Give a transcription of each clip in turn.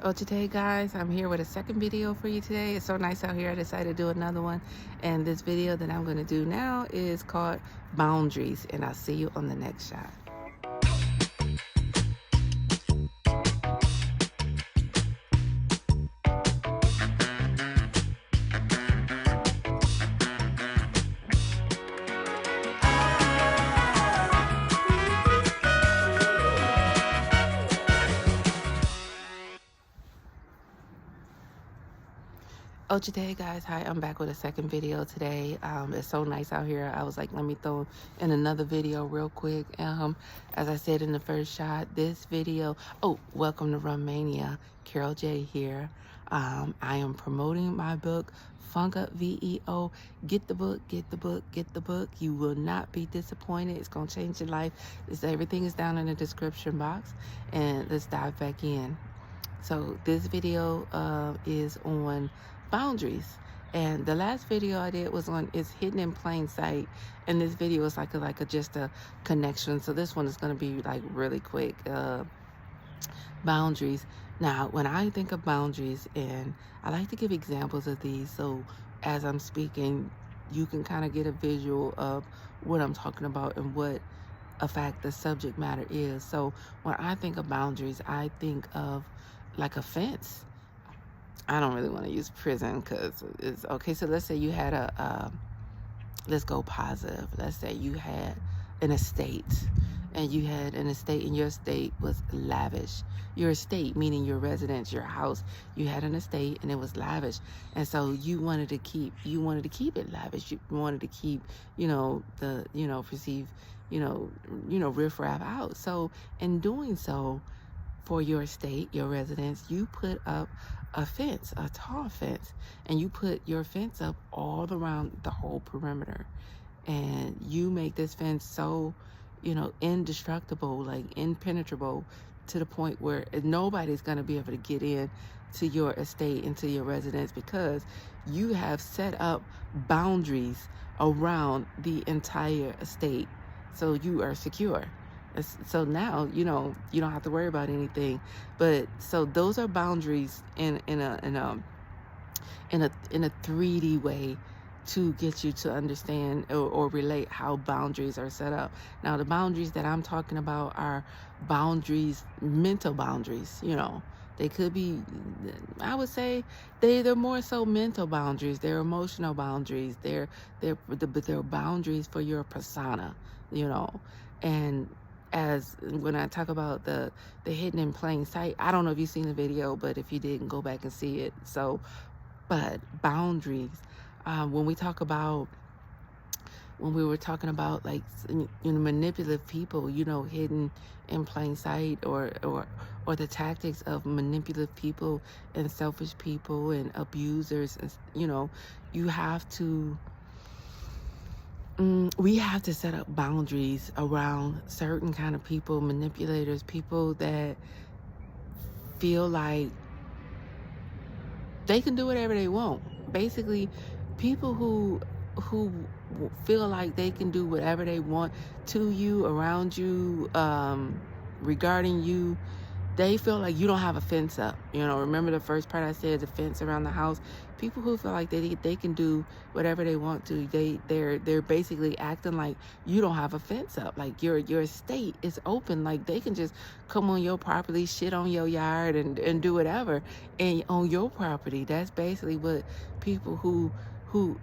Oh, today, guys, I'm here with a second video for you today. It's so nice out here. I decided to do another one. And this video that I'm going to do now is called Boundaries. And I'll see you on the next shot. Oh, today, guys, hi, I'm back with a second video today. It's so nice out here. I was like, let me throw in another video real quick. As I said in the first shot, this video, welcome to Romania. Carol J here. I am promoting my book, Up Veo. Get the book, get the book, get the book. You will not be disappointed. It's going to change your life. Everything is down in the description box. And let's dive back in. So this video is on boundaries, and the last video I did was on is hidden in plain sight, and this video is like a just a connection. So this one is going to be like really quick. Boundaries. Now, when I think of boundaries, and I like to give examples of these, so as I'm speaking, you can kind of get a visual of what I'm talking about and what the subject matter is. So when I think of boundaries, I think of like a fence. I don't really want to use prison because it's okay. So let's say you had let's go positive. Let's say you had an estate, and you had an estate, and your estate was lavish. Your estate, meaning your residence, your house, you had an estate and it was lavish. And so you wanted to keep it lavish. You wanted to keep, perceive, riffraff out. So in doing so, for your estate, your residence, you put up a fence, a tall fence, and you put your fence up all around the whole perimeter. And you make this fence so, indestructible, like impenetrable, to the point where nobody's going to be able to get in to your estate, into your residence, because you have set up boundaries around the entire estate. So you are secure. So now, you don't have to worry about anything. But so those are boundaries in a 3D way to get you to understand or relate how boundaries are set up. Now, the boundaries that I'm talking about are boundaries, mental boundaries. They could be, I would say, they're more so mental boundaries. They're emotional boundaries. They're boundaries for your persona. And as when I talk about the hidden in plain sight, I don't know if you've seen the video, but if you didn't, go back and see it. So, but boundaries, when we were talking about like manipulative people, hidden in plain sight, or the tactics of manipulative people and selfish people and abusers, and you have to. We have to set up boundaries around certain kind of people, manipulators, people that feel like they can do whatever they want. Basically, people who feel like they can do whatever they want to you, around you, regarding you. They feel like you don't have a fence up. Remember the first part I said, the fence around the house? People who feel like they can do whatever they want to, they're basically acting like you don't have a fence up. Like your estate is open. Like they can just come on your property, shit on your yard, and do whatever and on your property. That's basically what people who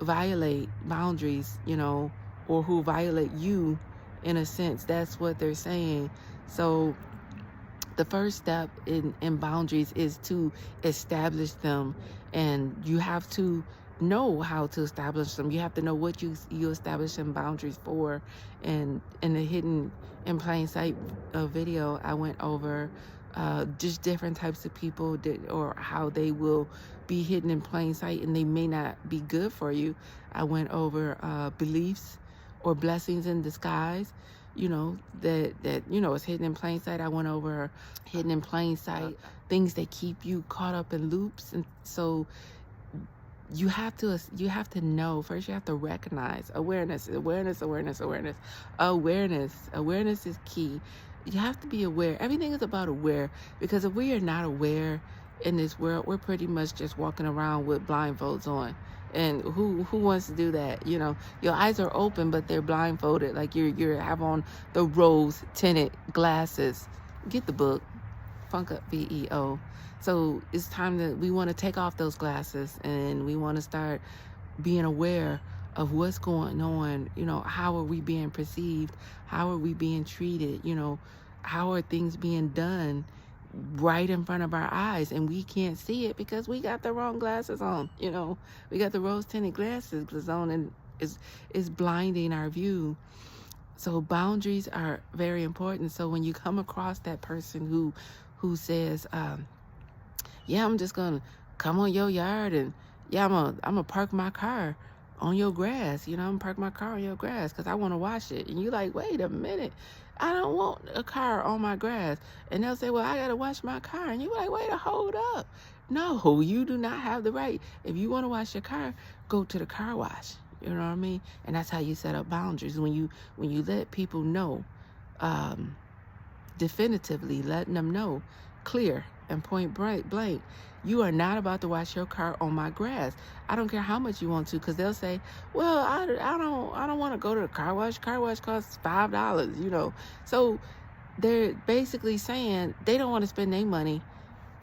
violate boundaries, or who violate you, in a sense, that's what they're saying. So the first step in boundaries is to establish them, and you have to know how to establish them. You have to know what you establish them boundaries for. And in the hidden in plain sight video, I went over just different types of people or how they will be hidden in plain sight and they may not be good for you. I went over beliefs or blessings in disguise, that it's hidden in plain sight. I went over hidden in plain sight, things that keep you caught up in loops. And so you have to know first. You have to recognize awareness is key. You have to be aware. Everything is about aware, because if we are not aware, in this world, we're pretty much just walking around with blindfolds on. And who wants to do that? You know, your eyes are open, but they're blindfolded. Like you have on the rose tinted glasses. Get the book, Up Veo. So it's time that we want to take off those glasses, and we want to start being aware of what's going on. You know, how are we being perceived? How are we being treated? You know, how are things being done right in front of our eyes, and we can't see it because we got the wrong glasses on. You know, we got the rose tinted glasses on, and it's blinding our view. So boundaries are very important. So when you come across that person who says, yeah, I'm just gonna come on your yard, and yeah, I'm gonna park my car on your grass. You know, I'm gonna park my car on your grass because I want to wash it. And you like, wait a minute, I don't want a car on my grass. And they'll say, well, I gotta wash my car. And you're like, wait, hold up. No, you do not have the right. If you want to wash your car, go to the car wash. You know what I mean? And that's how you set up boundaries. When you let people know, definitively letting them know, clear and point blank, you are not about to wash your car on my grass. I don't care how much you want to, because they'll say, well, I don't want to go to the car wash. Car wash costs $5, you know. So they're basically saying they don't want to spend their money,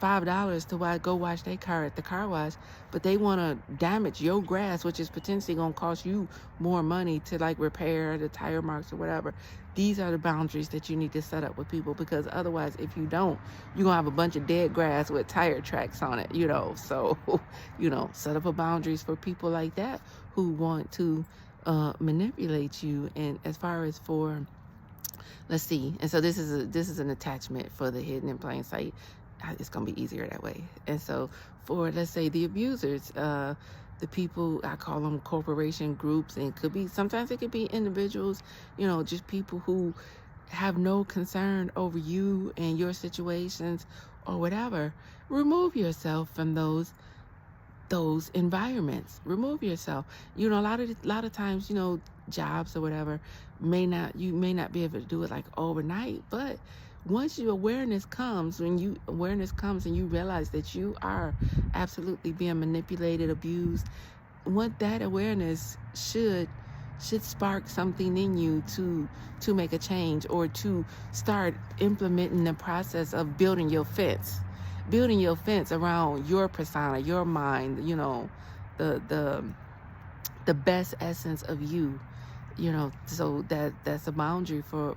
$5, to go wash their car at the car wash, but they want to damage your grass, which is potentially going to cost you more money to like repair the tire marks or whatever. These are the boundaries that you need to set up with people, because otherwise, if you don't, you're going to have a bunch of dead grass with tire tracks on it, you know. So, you know, set up a boundaries for people like that who want to manipulate you. And as far as for, let's see, and so this is an attachment for the hidden in plain sight. It's going to be easier that way. And so for, let's say, the abusers, the people, I call them corporation groups, and sometimes it could be individuals, you know, just people who have no concern over you and your situations or whatever. Remove yourself from those environments. Remove yourself. You know, a lot of times, you know, jobs or whatever you may not be able to do it like overnight, but once awareness comes and you realize that you are absolutely being manipulated, abused, what that awareness should spark something in you to make a change, or to start implementing the process of building your fence around your persona, your mind, you know, the best essence of you. You know, so that's a boundary for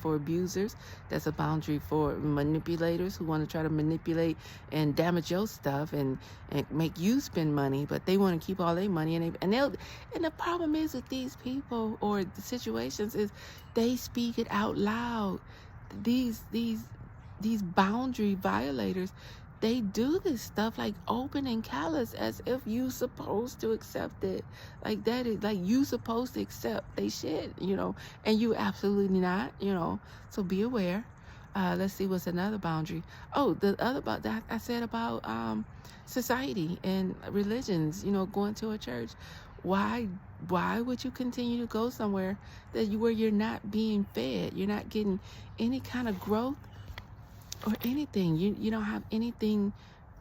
abusers. That's a boundary for manipulators who want to try to manipulate and damage your stuff and make you spend money, but they want to keep all their money, and the problem is with these people or the situations is they speak it out loud. These boundary violators, they do this stuff like open and callous, as if you supposed to accept it. Like that is like you supposed to accept they shit, you know, and you absolutely not, you know. So be aware. Let's see what's another boundary. Oh, the other about that I said about society and religions, you know, going to a church. Why would you continue to go somewhere where you're not being fed? You're not getting any kind of growth or anything. You don't have anything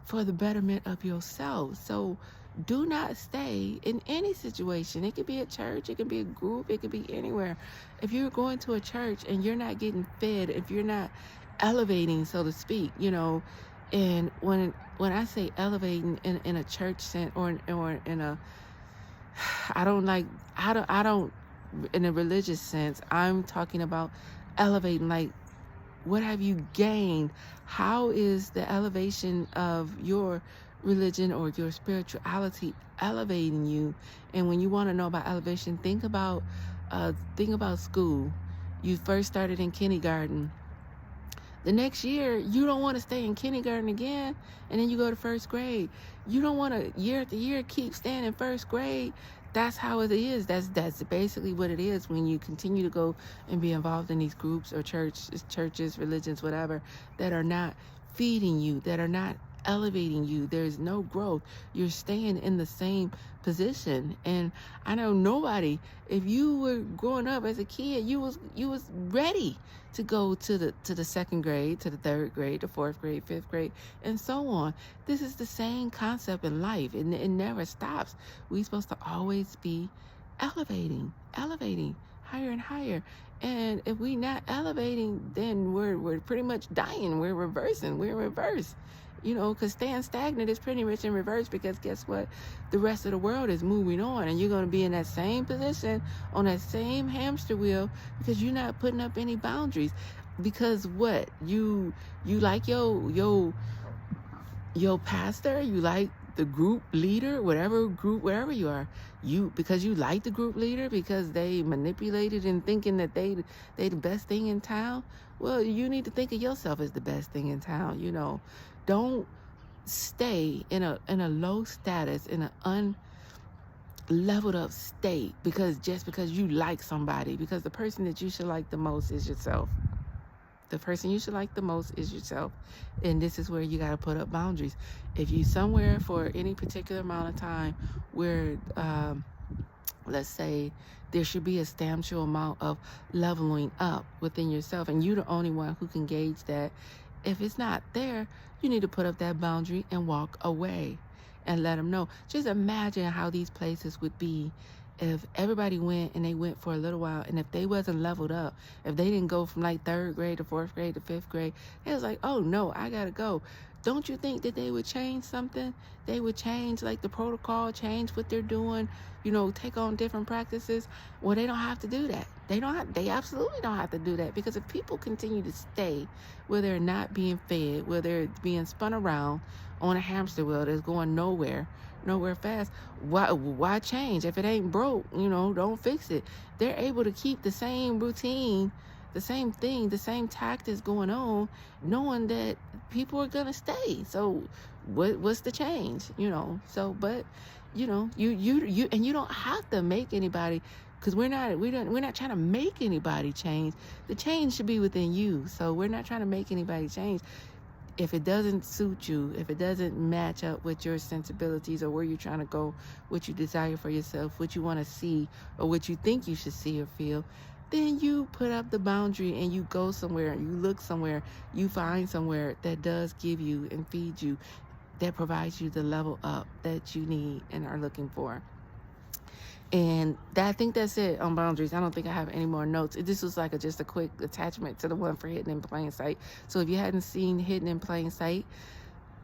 for the betterment of yourself. So do not stay in any situation. It could be a church, it could be a group, it could be anywhere. If you're going to a church and you're not getting fed, if you're not elevating, so to speak, you know, and when I say elevating in a church sense or in a I don't in a religious sense, I'm talking about elevating, like, what have you gained? How is the elevation of your religion or your spirituality elevating you? And when you want to know about elevation, think about school. You first started in kindergarten. The next year, you don't want to stay in kindergarten again, and then you go to first grade. You don't want to year after year keep staying in first grade. That's how it is. That's basically what it is when you continue to go and be involved in these groups or churches, religions, whatever, that are not feeding you, that are not elevating you. There's no growth. You're staying in the same position. And I know nobody, if you were growing up as a kid, you was ready to go to the second grade, to the third grade, the fourth grade, fifth grade, and so on. This is the same concept in life, and it never stops. We're supposed to always be elevating higher and higher. And if we not elevating, then we're pretty much dying. We're reversing. We're in reverse. Because staying stagnant is pretty much in reverse, because guess what? The rest of the world is moving on, and you're going to be in that same position on that same hamster wheel because you're not putting up any boundaries. Because what? You like your pastor, you like the group leader, wherever you are, because you like the group leader, because they manipulated in thinking that they the best thing in town. Well, you need to think of yourself as the best thing in town. Don't stay in a low status, in an unleveled up state, because you like somebody, because the person that you should like the most is yourself. The person you should like the most is yourself. And this is where you got to put up boundaries. If you somewhere for any particular amount of time where, let's say, there should be a substantial amount of leveling up within yourself, and you're the only one who can gauge that. If it's not there, you need to put up that boundary and walk away and let them know. Just imagine how these places would be if everybody went, and they went for a little while, and if they wasn't leveled up, if they didn't go from like third grade to fourth grade to fifth grade, it was like, oh no, I gotta go. Don't you think that they would change something? They would change like the protocol, change what they're doing, take on different practices. Well, they don't have to do that. They absolutely don't have to do that, because if people continue to stay where they're not being fed, where they're being spun around on a hamster wheel that's going nowhere fast, why change? If it ain't broke, don't fix it. They're able to keep the same routine, the same thing, the same tactics going on, knowing that people are gonna stay. So what's the change? But you and you don't have to make anybody, because we're not trying to make anybody change. The change should be within you. So we're not trying to make anybody change. If it doesn't suit you, if it doesn't match up with your sensibilities, or where you're trying to go, what you desire for yourself, what you want to see, or what you think you should see or feel, then you put up the boundary and you go somewhere, you look somewhere, you find somewhere that does give you and feed you, that provides you the level up that you need and are looking for. And I think that's it on boundaries. I don't think I have any more notes. This was like just a quick attachment to the one for Hidden in Plain Sight. So if you hadn't seen Hidden in Plain Sight,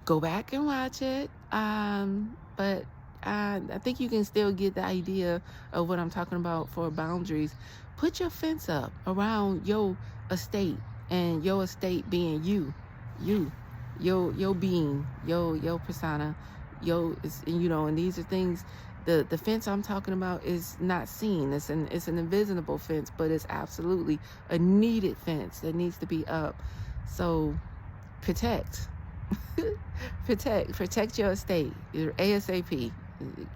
go back and watch it. But I think you can still get the idea of what I'm talking about for boundaries. Put your fence up around your estate, and your estate being your being, your persona, and these are things. The fence I'm talking about is not seen. It's an invisible fence, but it's absolutely a needed fence that needs to be up. So protect your estate, your ASAP.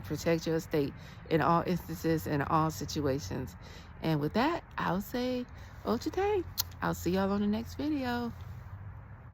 Protect your estate in all instances, in all situations. And with that, I'll say, Ochite. I'll see y'all on the next video.